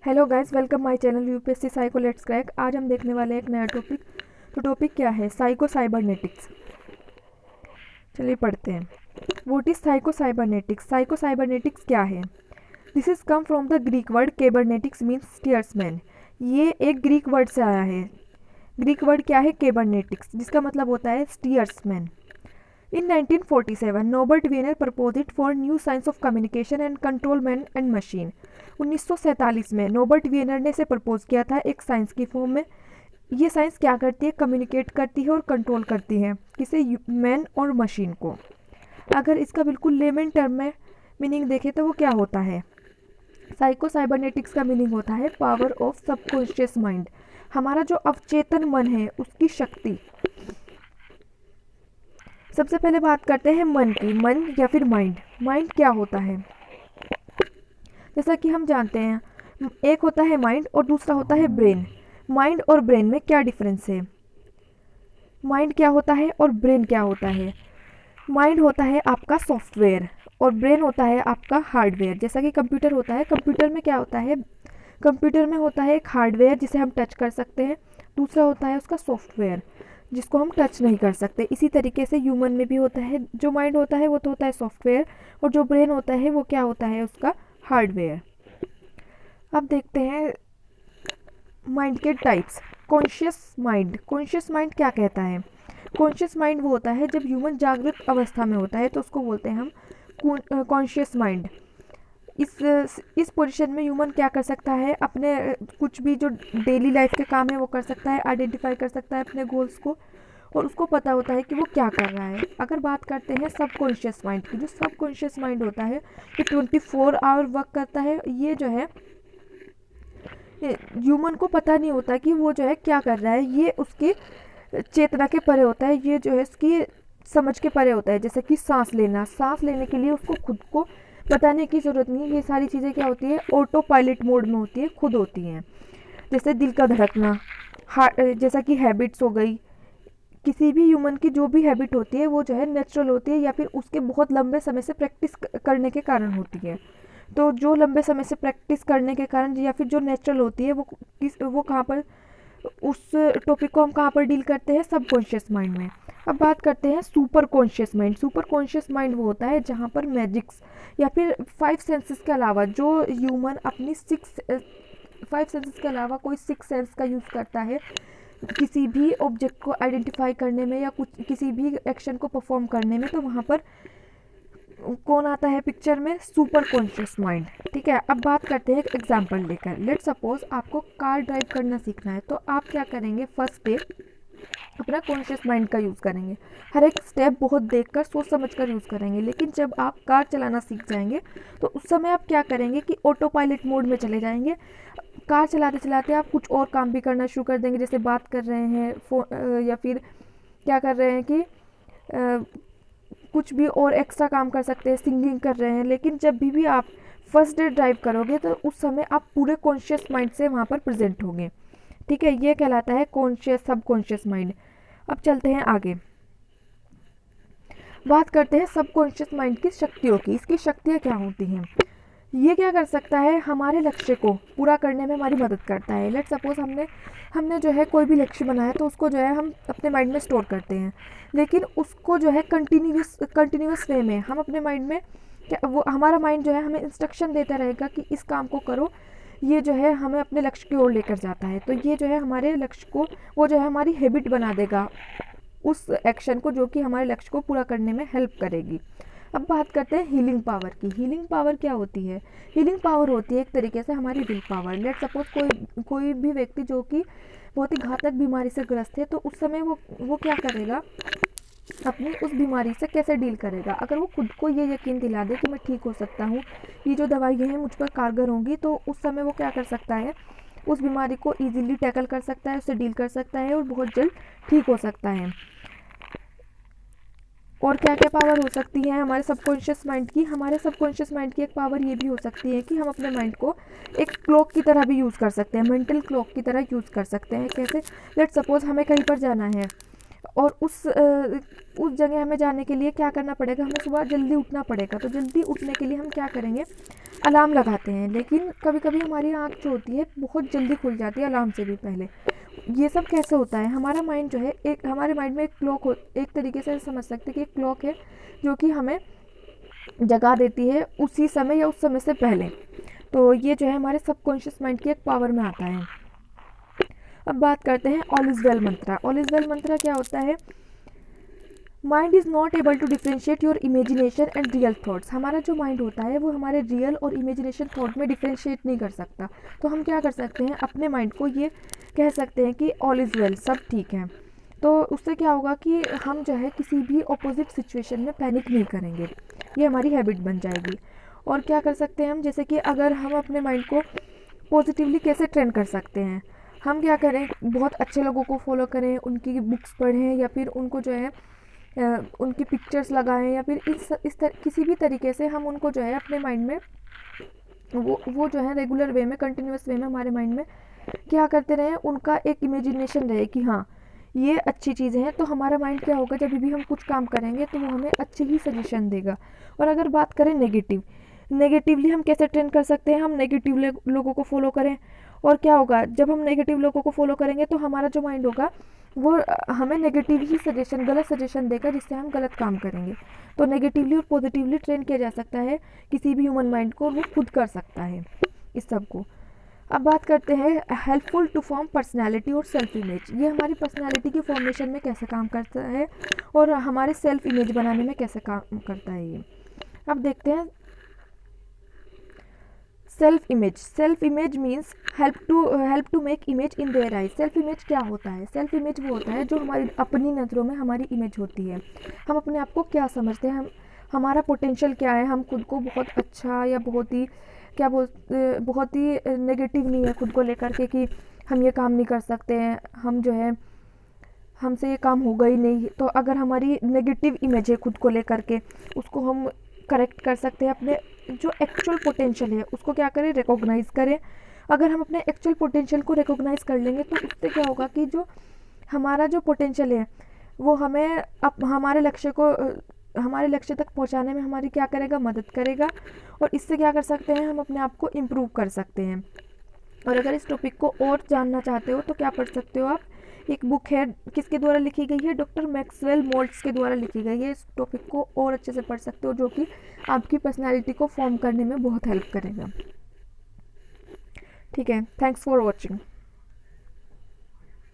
Hello guys, welcome my channel UPSC psycho let's crack. आज हम देखने वाले हैं एक नया टॉपिक। तो टॉपिक क्या है? Psycho cybernetics. चलिए पढ़ते हैं। What is psycho cybernetics? Psycho cybernetics क्या है? This is come from the Greek word kybernetics means steersman. ये एक ग्रीक वर्ड से आया है। ग्रीक वर्ड क्या है? केबरनेटिक्स, जिसका मतलब होता है स्टीयर्समैन। In 1947, Norbert Wiener proposed it for new science of communication and control man and machine. 1947 में नोबर्ट वियनर ने इसे प्रपोज किया था एक साइंस की फॉर्म में। ये साइंस क्या करती है? कम्युनिकेट करती है और कंट्रोल करती है किसे? मैन और मशीन को। अगर इसका बिल्कुल लेमन टर्म में मीनिंग देखें तो वो क्या होता है? साइको साइबरनेटिक्स का मीनिंग होता है पावर ऑफ सबकॉन्शियस माइंड। हमारा जो अवचेतन मन है उसकी शक्ति। सबसे पहले बात करते हैं मन की। मन या फिर माइंड। माइंड क्या होता है? जैसा कि हम जानते हैं, एक होता है माइंड और दूसरा होता है ब्रेन। माइंड और ब्रेन में क्या डिफरेंस है? माइंड क्या होता है और ब्रेन क्या होता है? माइंड होता है आपका सॉफ्टवेयर और ब्रेन होता है आपका हार्डवेयर। जैसा कि कंप्यूटर होता है, कंप्यूटर में क्या होता है? कंप्यूटर में होता है एक हार्डवेयर जिसे हम टच कर सकते हैं, दूसरा होता है उसका सॉफ्टवेयर जिसको हम टच नहीं कर सकते। इसी तरीके से ह्यूमन में भी होता है। जो माइंड होता है वो तो होता है सॉफ्टवेयर और जो ब्रेन होता है वो क्या होता है? उसका हार्डवेयर। अब देखते हैं माइंड के types. Conscious mind. Conscious mind क्या कहता है? कॉन्शियस माइंड वो होता है जब ह्यूमन जागृत अवस्था में होता है, तो उसको बोलते हैं हम कॉन्शियस माइंड। इस पोजीशन में ह्यूमन क्या कर सकता है? अपने कुछ भी जो डेली लाइफ के काम है वो कर सकता है, आइडेंटिफाई कर सकता है अपने गोल्स को और उसको पता होता है कि वो क्या कर रहा है। अगर बात करते हैं सबकॉन्शियस माइंड की, जो सबकॉन्शियस माइंड होता है ये 24 आवर वर्क करता है। ये जो है ह्यूमन को पता नहीं होता कि वो जो है क्या कर रहा है। ये उसकी चेतना के परे होता है, ये जो है उसकी समझ के परे होता है। जैसे कि सांस लेना, सांस लेने के लिए उसको खुद को बताने की ज़रूरत नहीं है। ये सारी चीज़ें क्या होती है? ऑटो पायलट मोड में होती है, खुद होती हैं। जैसे दिल का धड़कना, जैसा कि हैबिट्स हो गई। किसी भी ह्यूमन की जो भी हैबिट होती है वो जो है नेचुरल होती है या फिर उसके बहुत लंबे समय से प्रैक्टिस करने के कारण होती है। तो जो लंबे समय से प्रैक्टिस करने के कारण या फिर जो नेचुरल होती है वो कहाँ पर, उस टॉपिक को हम कहाँ पर डील करते हैं? सबकॉन्शियस माइंड में। अब बात करते हैं super conscious mind. Super conscious mind वो होता है जहाँ पर मैजिक्स या फिर 5 सेंसेस के अलावा जो ह्यूमन अपनी 5 सेंसेस के अलावा कोई 6 सेंस का यूज़ करता है किसी भी ऑब्जेक्ट को आइडेंटिफाई करने में या कुछ किसी भी एक्शन को परफॉर्म करने में, तो वहाँ पर कौन आता है पिक्चर में? Super conscious mind. ठीक है, अब बात करते हैं एक एग्जांपल लेकर। लेट सपोज आपको कार ड्राइव करना सीखना है, तो आप क्या करेंगे? फर्स्ट स्टेप अपना कॉन्शियस माइंड का यूज़ करेंगे। हर एक स्टेप बहुत देखकर सोच समझ कर यूज़ करेंगे। लेकिन जब आप कार चलाना सीख जाएंगे तो उस समय आप क्या करेंगे कि ऑटो पायलट मोड में चले जाएंगे। कार चलाते चलाते आप कुछ और काम भी करना शुरू कर देंगे, जैसे बात कर रहे हैं या फिर क्या कर रहे हैं कि कुछ भी और एक्स्ट्रा काम कर सकते हैं, सिंगिंग कर रहे हैं। लेकिन जब भी आप फर्स्ट डे ड्राइव करोगे तो उस समय आप पूरे कॉन्शियस माइंड से वहाँ पर प्रेजेंट होंगे। ठीक है, ये कहलाता है कॉन्शियस सबकॉन्शियस माइंड। अब चलते हैं आगे, बात करते हैं सबकॉन्शियस माइंड की शक्तियों की। इसकी शक्तियाँ क्या होती हैं? ये क्या कर सकता है? हमारे लक्ष्य को पूरा करने में हमारी मदद करता है। लेट सपोज हमने जो है कोई भी लक्ष्य बनाया तो उसको जो है हम अपने माइंड में स्टोर करते हैं। लेकिन उसको जो है कंटिन्यूस वे में हम अपने माइंड में वो हमारा माइंड जो है हमें इंस्ट्रक्शन देता रहेगा कि इस काम को करो। ये जो है हमें अपने लक्ष्य की ओर लेकर जाता है। तो ये जो है हमारे लक्ष्य को, वो जो है हमारी हैबिट बना देगा उस एक्शन को जो कि हमारे लक्ष्य को पूरा करने में हेल्प करेगी। अब बात करते हैं हीलिंग पावर की। हीलिंग पावर क्या होती है? हीलिंग पावर होती है एक तरीके से हमारी विल पावर। लेट सपोज कोई भी व्यक्ति जो कि बहुत ही घातक बीमारी से ग्रस्त है, तो उस समय वो क्या करेगा? अपनी उस बीमारी से कैसे डील करेगा? अगर वो खुद को ये यकीन दिला दे कि मैं ठीक हो सकता हूँ, ये जो दवाइयाँ हैं मुझ पर कारगर होंगी, तो उस समय वो क्या कर सकता है? उस बीमारी को ईजिली टैकल कर सकता है, उससे डील कर सकता है और बहुत जल्द ठीक हो सकता है। और क्या क्या पावर हो सकती है हमारे सबकॉन्शियस माइंड की? हमारे सबकॉन्शियस माइंड की एक पावर ये भी हो सकती है कि हम अपने माइंड को एक क्लॉक की तरह भी यूज़ कर सकते हैं, मेंटल क्लॉक की तरह यूज़ कर सकते हैं। कैसे? लेट सपोज हमें कहीं पर जाना है और उस जगह हमें जाने के लिए क्या करना पड़ेगा, हमें सुबह जल्दी उठना पड़ेगा। तो जल्दी उठने के लिए हम क्या करेंगे, अलार्म लगाते हैं। लेकिन कभी कभी हमारी आँख जो होती है बहुत जल्दी खुल जाती है अलार्म से भी पहले। ये सब कैसे होता है, हमारा माइंड जो है, एक हमारे माइंड में एक क्लॉक हो, एक तरीके से समझ सकते हैं कि एक क्लॉक है जो कि हमें जगा देती है उसी समय या उस समय से पहले। तो ये जो है हमारे सबकॉन्शियस माइंड की एक पावर में आता है। अब बात करते हैं all is well mantra. All is well mantra क्या होता है, mind is not able to differentiate your imagination and real thoughts. हमारा जो माइंड होता है वो हमारे रियल और इमेजिनेशन थॉट में डिफ्रेंशिएट नहीं कर सकता। तो हम क्या कर सकते हैं, अपने माइंड को ये कह सकते हैं कि ऑल इज़ वेल, सब ठीक है। तो उससे क्या होगा कि हम जो है किसी भी अपोजिट सिचुएशन में पैनिक नहीं करेंगे, ये हमारी हैबिट बन जाएगी। और क्या कर सकते हैं हम, जैसे कि अगर हम अपने माइंड को पॉजिटिवली कैसे ट्रेन कर सकते हैं, हम क्या करें, बहुत अच्छे लोगों को फॉलो करें, उनकी बुक्स पढ़ें, या फिर उनको जो है उनकी पिक्चर्स लगाएं, या फिर किसी भी तरीके से हम उनको जो है अपने माइंड में वो जो है रेगुलर वे में, कंटिन्यूस वे में हमारे माइंड में क्या करते रहें, उनका एक इमेजिनेशन रहे कि हाँ ये अच्छी चीज़ें हैं। तो हमारा माइंड क्या होगा, जब भी हम कुछ काम करेंगे तो वो हमें अच्छे ही सजेशन देगा। और अगर बात करें नेगेटिवली हम कैसे ट्रेन कर सकते हैं, हम नेगेटिव लोगों को फॉलो करें। और क्या होगा, जब हम नेगेटिव लोगों को फॉलो करेंगे तो हमारा जो माइंड होगा वो हमें नेगेटिव ही सजेशन, गलत सजेशन देगा, जिससे हम गलत काम करेंगे। तो नेगेटिवली और पॉजिटिवली ट्रेन किया जा सकता है किसी भी ह्यूमन माइंड को, वो खुद कर सकता है इस सब को। अब बात करते हैं हेल्पफुल टू फॉर्म पर्सनैलिटी और सेल्फ इमेज। ये हमारी पर्सनैलिटी की फॉर्मेशन में कैसे काम करता है और हमारे सेल्फ इमेज बनाने में कैसे काम करता है ये। अब देखते हैं self image means help to make image in their eyes. Self image क्या होता है, सेल्फ इमेज वो होता है जो हमारी अपनी नज़रों में हमारी इमेज होती है। हम अपने आप को क्या समझते हैं, हमारा पोटेंशियल क्या है, हम खुद को बहुत अच्छा या बहुत ही बहुत ही नेगेटिव नहीं है खुद को लेकर के कि हम ये काम नहीं कर सकते हैं, हम जो है हमसे ये काम होगा ही नहीं। तो अगर हमारी नेगेटिव इमेज है खुद को लेकर के, उसको हम करेक्ट कर सकते हैं। अपने जो एक्चुअल पोटेंशियल है उसको क्या करें, रिकॉग्नाइज़ करें। अगर हम अपने एक्चुअल पोटेंशियल को रिकॉग्नाइज़ कर लेंगे तो उससे क्या होगा कि जो हमारा जो पोटेंशियल है वो हमें हमारे लक्ष्य तक पहुंचाने में हमारी क्या करेगा, मदद करेगा। और इससे क्या कर सकते हैं, हम अपने आप को इम्प्रूव कर सकते हैं। और अगर इस टॉपिक को और जानना चाहते हो तो क्या पढ़ सकते हो आप, एक बुक है, किसके द्वारा लिखी गई है, डॉक्टर मैक्सवेल मोल्ट्स के द्वारा लिखी गई है। इस टॉपिक को और अच्छे से पढ़ सकते हो, जो कि आपकी पर्सनैलिटी को फॉर्म करने में बहुत हेल्प करेगा। ठीक है, थैंक्स फॉर वॉचिंग।